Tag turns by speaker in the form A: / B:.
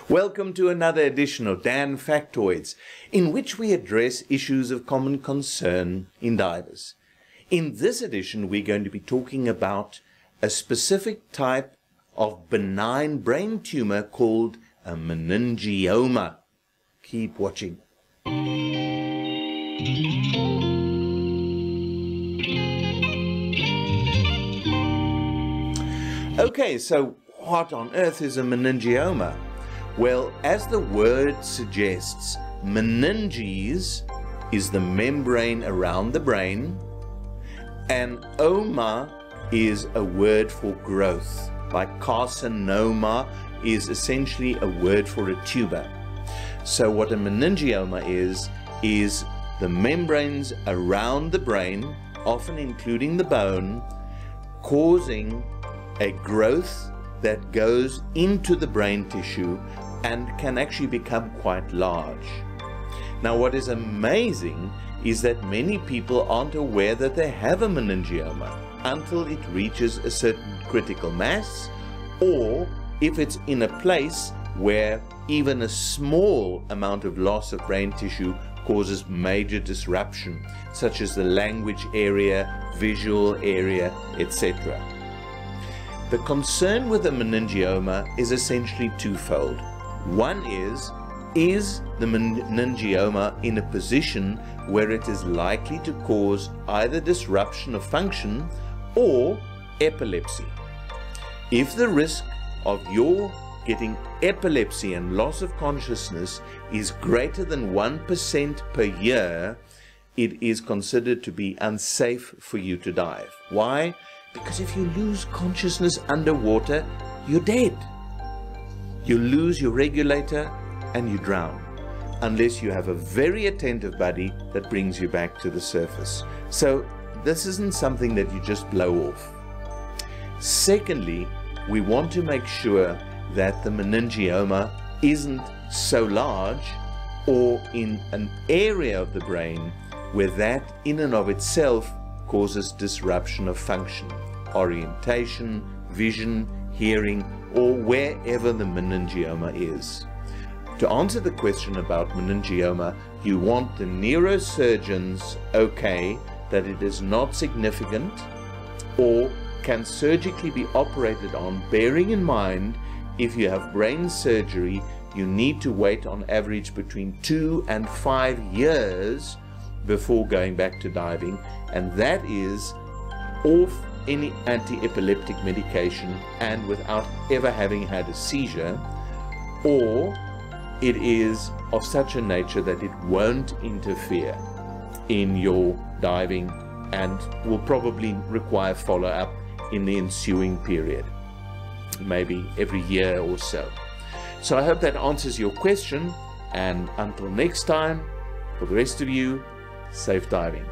A: Welcome to another edition of Dan Factoids, in which we address issues of common concern in divers. In this edition, we're going to be talking about a specific type of benign brain tumor called a meningioma. Keep watching. Okay, so what on earth is a meningioma? Well, as the word suggests, meninges is the membrane around the brain, and oma is a word for growth, like carcinoma is essentially a word for a tuber. So what a meningioma is the membranes around the brain, often including the bone, causing a growth that goes into the brain tissue and can actually become quite large. Now, what is amazing is that many people aren't aware that they have a meningioma until it reaches a certain critical mass, or if it's in a place where even a small amount of loss of brain tissue causes major disruption, such as the language area, visual area, etc. The concern with a meningioma is essentially twofold. One is the meningioma in a position where it is likely to cause either disruption of function or epilepsy? If the risk of your getting epilepsy and loss of consciousness is greater than 1% per year, it is considered to be unsafe for you to dive. Why? Because if you lose consciousness underwater, you're dead. You lose your regulator and you drown, unless you have a very attentive buddy that brings you back to the surface. So this isn't something that you just blow off. Secondly, we want to make sure that the meningioma isn't so large or in an area of the brain where that in and of itself causes disruption of function, orientation, vision, hearing, or wherever the meningioma is. To answer the question about meningioma, you want the neurosurgeons okay that it is not significant or can surgically be operated on, bearing in mind if you have brain surgery, you need to wait on average between 2 and 5 years before going back to diving, and that is off any anti-epileptic medication and without ever having had a seizure, or it is of such a nature that it won't interfere in your diving and will probably require follow-up in the ensuing period, maybe every year or so. So I hope that answers your question, and until next time, for the rest of you, safe diving.